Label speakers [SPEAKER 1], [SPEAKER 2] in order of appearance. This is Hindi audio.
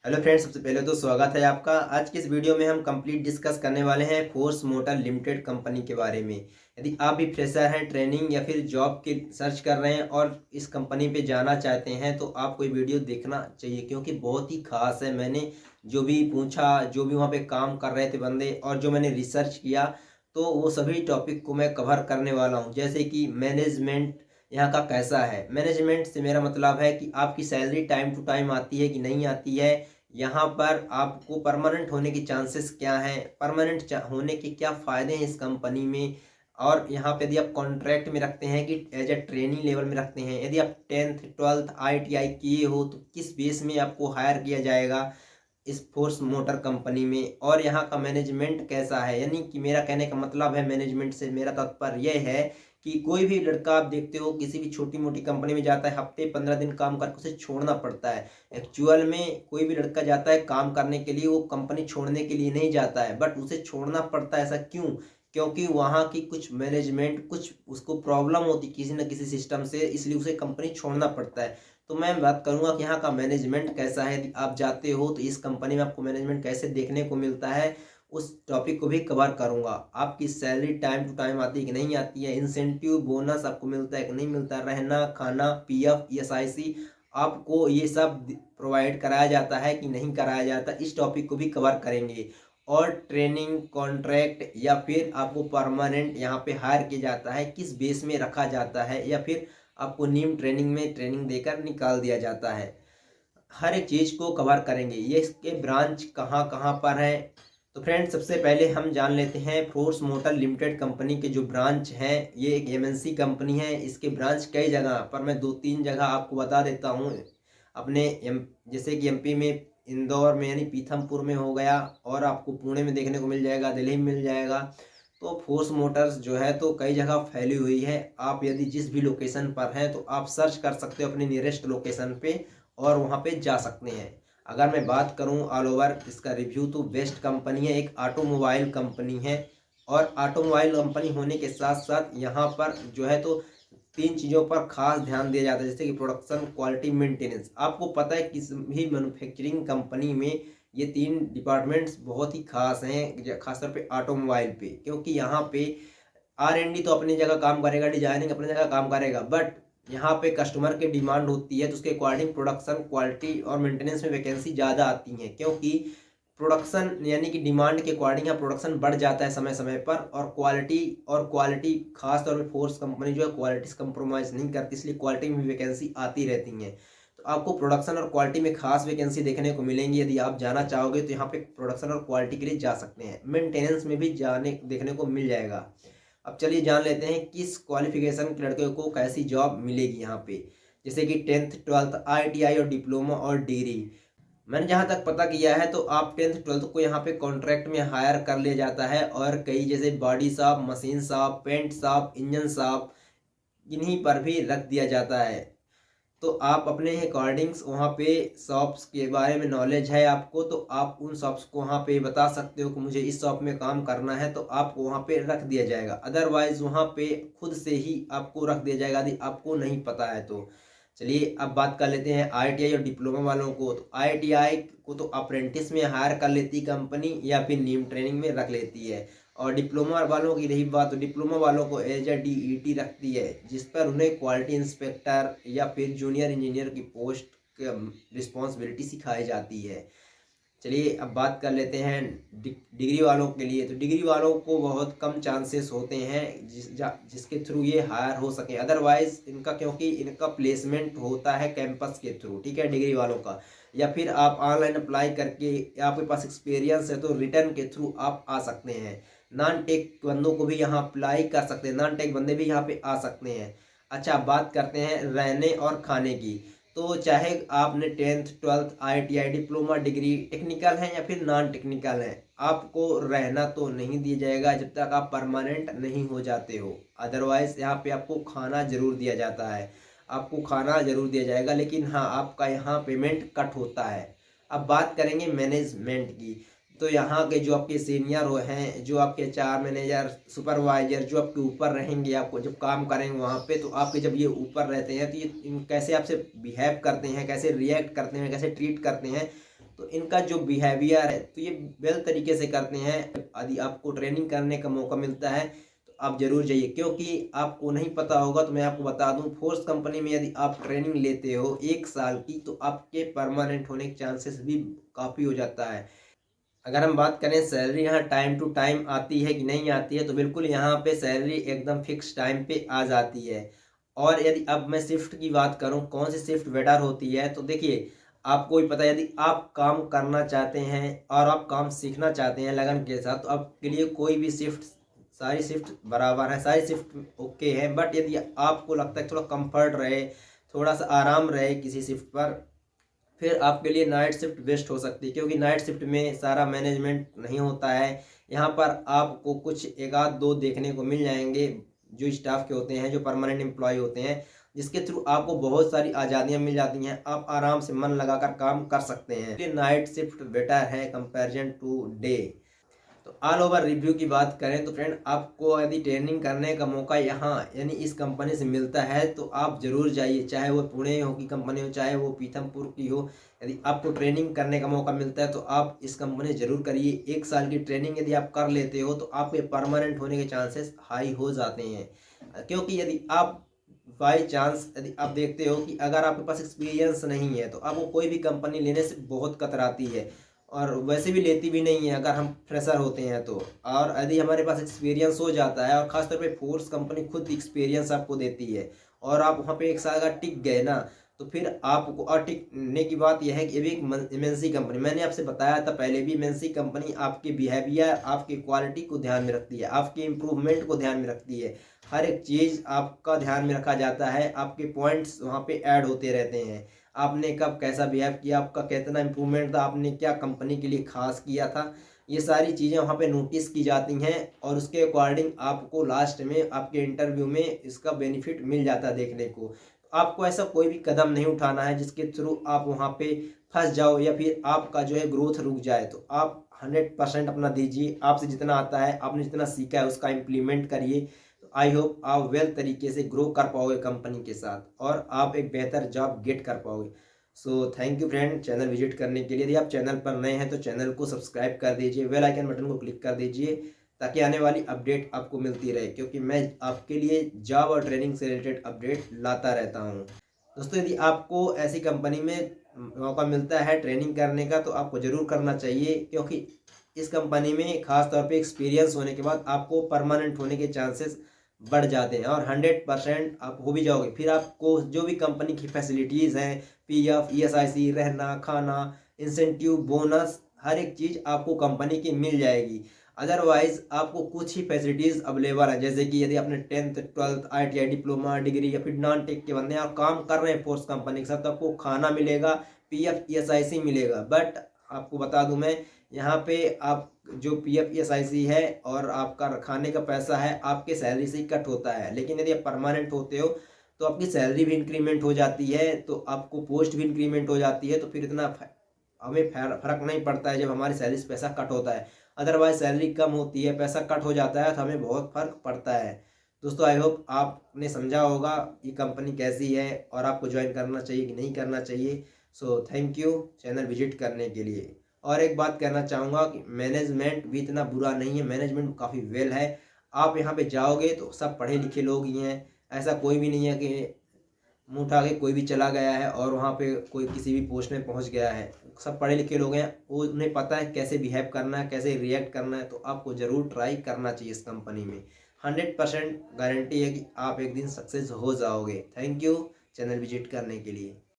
[SPEAKER 1] हेलो फ्रेंड्स, सबसे पहले तो स्वागत है आपका। आज की इस वीडियो में हम कंप्लीट डिस्कस करने वाले हैं फोर्स मोटर लिमिटेड कंपनी के बारे में। यदि आप भी फ्रेशर हैं, ट्रेनिंग या फिर जॉब के सर्च कर रहे हैं और इस कंपनी पे जाना चाहते हैं तो आपको ये वीडियो देखना चाहिए क्योंकि बहुत ही खास है। मैंने जो भी पूछा, जो भी वहाँ पे काम कर रहे थे बंदे और जो मैंने रिसर्च किया तो वो सभी टॉपिक को मैं कवर करने वाला हूँ। जैसे कि मैनेजमेंट यहाँ का कैसा है। मैनेजमेंट से मेरा मतलब है कि आपकी सैलरी टाइम टू टाइम आती है कि नहीं आती है, यहाँ पर आपको परमानेंट होने की चांसेस क्या हैं, परमानेंट होने के क्या फ़ायदे हैं इस कंपनी में। और यहाँ पे यदि आप कॉन्ट्रैक्ट में रखते हैं कि एज ए ट्रेनिंग लेवल में रखते हैं, यदि आप 10th 12th ITI किए हो तो किस बेस में आपको हायर किया जाएगा इस फोर्स मोटर कंपनी में, और यहाँ का मैनेजमेंट कैसा है। यानी कि मेरा कहने का मतलब है, मैनेजमेंट से मेरा तात्पर्य यह है कि कोई भी लड़का आप देखते हो किसी भी छोटी मोटी कंपनी में जाता है, हफ्ते 15 दिन काम करके उसे छोड़ना पड़ता है। एक्चुअल में कोई भी लड़का जाता है काम करने के लिए, वो कंपनी छोड़ने के लिए नहीं जाता है, बट उसे छोड़ना पड़ता है। ऐसा क्यों? क्योंकि वहाँ की कुछ मैनेजमेंट, कुछ उसको प्रॉब्लम होती किसी न किसी सिस्टम से, इसलिए उसे कंपनी छोड़ना पड़ता है। तो मैं बात करूंगा कि यहाँ का मैनेजमेंट कैसा है। यदि आप जाते हो तो इस कंपनी में आपको मैनेजमेंट कैसे देखने को मिलता है, उस टॉपिक को भी कवर करूंगा। आपकी सैलरी टाइम टू टाइम आती है कि नहीं आती है, इंसेंटिव बोनस आपको मिलता है कि नहीं मिलता, रहना खाना PF ESIC आपको ये सब प्रोवाइड कराया जाता है कि नहीं कराया जाता, इस टॉपिक को भी कवर करेंगे। और ट्रेनिंग कॉन्ट्रैक्ट या फिर आपको परमानेंट यहाँ पे हायर किया जाता है, किस बेस में रखा जाता है, या फिर आपको नीम ट्रेनिंग में ट्रेनिंग देकर निकाल दिया जाता है, हर एक चीज़ को कवर करेंगे। ये इसके ब्रांच कहाँ कहाँ पर हैं। तो फ्रेंड्स, सबसे पहले हम जान लेते हैं फोर्स मोटर लिमिटेड कंपनी के जो ब्रांच हैं। ये एक MNC कंपनी है। इसके ब्रांच कई जगह पर, मैं 2-3 जगह आपको बता देता हूँ। अपने जैसे कि MP में इंदौर में यानी पीथमपुर में हो गया, और आपको पुणे में देखने को मिल जाएगा, दिल्ली में मिल जाएगा। तो फोर्स मोटर्स जो है तो कई जगह फैली हुई है। आप यदि जिस भी लोकेशन पर हैं तो आप सर्च कर सकते हो अपनी नियरेस्ट लोकेशन पे और वहाँ पे जा सकते हैं। अगर मैं बात करूँ ऑल ओवर इसका रिव्यू, तो बेस्ट कंपनी है, एक ऑटोमोबाइल कंपनी है। और ऑटोमोबाइल कंपनी होने के साथ साथ यहाँ पर जो है तो 3 चीज़ों पर खास ध्यान दिया जाता है, जैसे कि प्रोडक्शन, क्वालिटी, मेंटेनेंस। आपको पता है किसी भी मैन्युफैक्चरिंग कंपनी में ये 3 डिपार्टमेंट्स बहुत ही खास हैं, खासतौर पे ऑटोमोबाइल पे, क्योंकि यहाँ पे R&D तो अपनी जगह काम करेगा, डिजाइनिंग अपनी जगह काम करेगा, बट यहाँ पे कस्टमर की डिमांड होती है तो उसके अकॉर्डिंग प्रोडक्शन, क्वालिटी और मेंटेनेंस में वैकेंसी ज़्यादा आती है। क्योंकि प्रोडक्शन यानी कि डिमांड के अकॉर्डिंग यहाँ प्रोडक्शन बढ़ जाता है समय समय पर, और क्वालिटी खास तौर पे फोर्स कंपनी जो है क्वालिटी से कंप्रोमाइज़ नहीं करती, इसलिए क्वालिटी में भी वैकेंसी आती रहती हैं। तो आपको प्रोडक्शन और क्वालिटी में खास वैकेंसी देखने को मिलेंगी। यदि आप जाना चाहोगे तो यहाँ पे प्रोडक्शन और क्वालिटी के लिए जा सकते हैं। मेंटेनेंस में भी जाने देखने को मिल जाएगा। अब चलिए जान लेते हैं किस क्वालिफिकेशन के लड़के को कैसी जॉब मिलेगी यहाँ पे। जैसे कि 10th 12th ITI और डिप्लोमा और डिग्री। मैंने जहाँ तक पता किया है तो आप 10th 12th को यहाँ पे कॉन्ट्रैक्ट में हायर कर लिया जाता है, और कई जैसे body shop, machine shop, paint shop, engine shop, इन्हीं पर भी रख दिया जाता है। तो आप अपने अकॉर्डिंग्स वहाँ पे शॉप्स के बारे में नॉलेज है आपको, तो आप उन शॉप्स को वहाँ पे बता सकते हो कि मुझे इस शॉप में काम करना है, तो आपको वहाँ पे रख दिया जाएगा। अदरवाइज वहाँ पे खुद से ही आपको रख दिया जाएगा यदि आपको नहीं पता है तो। चलिए अब बात कर लेते हैं ITI और डिप्लोमा वालों को। तो ITI को तो अप्रेंटिस में हायर कर लेती कंपनी या फिर नीम ट्रेनिंग में रख लेती है, और डिप्लोमा वालों की रही बात तो डिप्लोमा वालों को एज ए DET रखती है, जिस पर उन्हें क्वालिटी इंस्पेक्टर या फिर जूनियर इंजीनियर की पोस्ट रिस्पॉन्सिबिलिटी सिखाई जाती है। चलिए अब बात कर लेते हैं डिग्री वालों के लिए। तो डिग्री वालों को बहुत कम चांसेस होते हैं जिसके थ्रू ये हायर हो सके। अदरवाइज इनका, क्योंकि इनका प्लेसमेंट होता है कैंपस के थ्रू, ठीक है, डिग्री वालों का, या फिर आप ऑनलाइन अप्लाई करके, आपके पास एक्सपीरियंस है तो रिटर्न के थ्रू आप आ सकते हैं। नॉन टेक बंदों को भी यहाँ अप्लाई कर सकते हैं, नॉन टेक बंदे भी यहाँ पे आ सकते हैं। अच्छा, बात करते हैं रहने और खाने की। तो चाहे आपने 10th 12th ITI diploma degree technical है या फिर नॉन टेक्निकल है, आपको रहना तो नहीं दिया जाएगा जब तक आप परमानेंट नहीं हो जाते हो। अदरवाइज यहाँ पे आपको खाना जरूर दिया जाता है, आपको खाना जरूर दिया जाएगा, लेकिन हाँ आपका यहाँ पेमेंट कट होता है। अब बात करेंगे मैनेजमेंट की। तो यहाँ के जो आपके सीनियर हो हैं, जो आपके HR मैनेजर, सुपरवाइजर जो आपके ऊपर रहेंगे, आपको जब काम करेंगे वहाँ पे, तो आपके जब ये ऊपर रहते हैं तो ये कैसे आपसे बिहेव करते हैं, कैसे रिएक्ट करते हैं, कैसे ट्रीट करते हैं, तो इनका जो बिहेवियर है तो ये वेल तरीके से करते हैं। यदि आपको ट्रेनिंग करने का मौका मिलता है तो आप ज़रूर जाइए, क्योंकि आपको नहीं पता होगा तो मैं आपको बता दूं, फोर्स कंपनी में यदि आप ट्रेनिंग लेते हो 1 साल की तो आपके परमानेंट होने के चांसेस भी काफ़ी हो जाता है। अगर हम बात करें सैलरी यहाँ टाइम टू टाइम आती है कि नहीं आती है, तो बिल्कुल यहाँ पे सैलरी एकदम फिक्स टाइम पे आ जाती है। और यदि अब मैं शिफ्ट की बात करूँ कौन सी शिफ्ट बेटर होती है, तो देखिए आपको भी पता है, यदि आप काम करना चाहते हैं और आप काम सीखना चाहते हैं लगन के साथ, तो आपके लिए कोई भी शिफ्ट, सारी शिफ्ट बराबर है, सारी शिफ्ट ओके है। बट यदि आपको लगता है थोड़ा कंफर्ट रहे, थोड़ा सा आराम रहे किसी शिफ्ट पर, फिर आपके लिए नाइट शिफ्ट बेस्ट हो सकती है, क्योंकि नाइट शिफ्ट में सारा मैनेजमेंट नहीं होता है। यहाँ पर आपको कुछ एक आध दो देखने को मिल जाएंगे जो स्टाफ के होते हैं, जो परमानेंट एम्प्लॉय होते हैं, जिसके थ्रू आपको बहुत सारी आज़ादियाँ मिल जाती हैं। आप आराम से मन लगाकर काम कर सकते हैं। ये नाइट शिफ्ट बेटर है कंपैरिजन टू डे। तो ऑल ओवर रिव्यू की बात करें तो फ्रेंड, आपको यदि ट्रेनिंग करने का मौका यहाँ यानी इस कंपनी से मिलता है तो आप ज़रूर जाइए, चाहे वो पुणे हो की कंपनी हो, चाहे वो पीथमपुर की हो। यदि आपको ट्रेनिंग करने का मौका मिलता है तो आप इस कंपनी से ज़रूर करिए। 1 साल की ट्रेनिंग यदि आप कर लेते हो तो आपके परमानेंट होने के चांसेस हाई हो जाते हैं, क्योंकि यदि आप बाई चांस यदि आप देखते हो कि अगर आपके पास एक्सपीरियंस नहीं है तो आपको कोई भी कंपनी लेने से बहुत कतराती है, और वैसे भी लेती भी नहीं है अगर हम फ्रेशर होते हैं तो। और यदि हमारे पास एक्सपीरियंस हो जाता है, और ख़ासतौर पे फोर्स कंपनी खुद एक्सपीरियंस आपको देती है, और आप वहाँ पे 1 साल अगर टिक गए ना, तो फिर आपको, और टिकने की बात यह है कि ये भी एक एमएनसी कंपनी, मैंने आपसे बताया था पहले भी, एमएनसी कंपनी आपके बिहेवियर, आपकी क्वालिटी को ध्यान में रखती है, आपके इम्प्रूवमेंट को ध्यान में रखती है। हर एक चीज़ आपका ध्यान में रखा जाता है, आपके पॉइंट्स वहाँ पे ऐड होते रहते हैं। आपने कब कैसा बिहेव किया, आपका कितना इम्प्रूवमेंट था, आपने क्या कंपनी के लिए खास किया था, ये सारी चीज़ें वहाँ पे नोटिस की जाती हैं, और उसके अकॉर्डिंग आपको लास्ट में आपके इंटरव्यू में इसका बेनिफिट मिल जाता है देखने को। तो आपको ऐसा कोई भी कदम नहीं उठाना है जिसके थ्रू आप वहाँ पे फंस जाओ या फिर आपका जो है ग्रोथ रुक जाए। तो आप 100% अपना दीजिए, आपसे जितना आता है, आपने जितना सीखा है उसका इम्प्लीमेंट करिए। आई होप आप वेल तरीके से ग्रो कर पाओगे कंपनी के साथ, और आप एक बेहतर जॉब गेट कर पाओगे। So thank you friend channel visit करने के लिए। यदि आप चैनल पर नए हैं तो चैनल को सब्सक्राइब कर दीजिए, बेल आइकन बटन को क्लिक कर दीजिए, ताकि आने वाली अपडेट आपको मिलती रहे, क्योंकि मैं आपके लिए जॉब और ट्रेनिंग से रिलेटेड अपडेट लाता रहता हूँ। दोस्तों, यदि आपको ऐसी कंपनी में मौका मिलता है ट्रेनिंग करने का तो आपको ज़रूर करना चाहिए, क्योंकि इस कंपनी में खास तौर पे एक्सपीरियंस होने के बाद आपको परमानेंट होने के चांसेस बढ़ जाते हैं, और 100% आप हो भी जाओगे। फिर आपको जो भी कंपनी की फैसिलिटीज़ हैं, पीएफ, ईएसआईसी, रहना, खाना, इंसेंटिव, बोनस, हर एक चीज़ आपको कंपनी की मिल जाएगी। अदरवाइज आपको कुछ ही फैसिलिटीज़ अवेलेबल है, जैसे कि यदि आपने 10th 12th ITI diploma degree या फिर नॉन टेक के बंदे हैं और काम कर रहे हैं फोर्स कंपनी के साथ, तो आपको खाना मिलेगा, पीएफ ईएसआईसी मिलेगा। बट आपको बता दूं मैं, यहाँ पे आप जो पीएफ ईएसआईसी है और आपका खाने का पैसा है आपके सैलरी से ही कट होता है। लेकिन यदि आप परमानेंट होते हो तो आपकी सैलरी भी इंक्रीमेंट हो जाती है, तो आपको पोस्ट भी इंक्रीमेंट हो जाती है, तो फिर इतना हमें फर्क नहीं पड़ता है जब हमारी सैलरी से पैसा कट होता है। अदरवाइज सैलरी कम होती है, पैसा कट हो जाता है, तो हमें बहुत फर्क पड़ता है। दोस्तों, आई होप आपने समझा होगा ये कंपनी कैसी है और आपको ज्वाइन करना चाहिए कि नहीं करना चाहिए। So thank you channel visit करने के लिए। और एक बात कहना चाहूँगा कि मैनेजमेंट भी इतना बुरा नहीं है, मैनेजमेंट काफ़ी वेल है। आप यहाँ पे जाओगे तो सब पढ़े लिखे लोग ही हैं, ऐसा कोई भी नहीं है कि मुँह उठा के कोई भी चला गया है और वहाँ पे कोई किसी भी पोस्ट में पहुँच गया है। सब पढ़े लिखे लोग हैं, वो उन्हें पता है कैसे बिहेव करना है, कैसे रिएक्ट करना है। तो आपको ज़रूर ट्राई करना चाहिए इस कंपनी में। 100% गारंटी है कि आप एक दिन सक्सेस हो जाओगे। थैंक यू चैनल विजिट करने के लिए।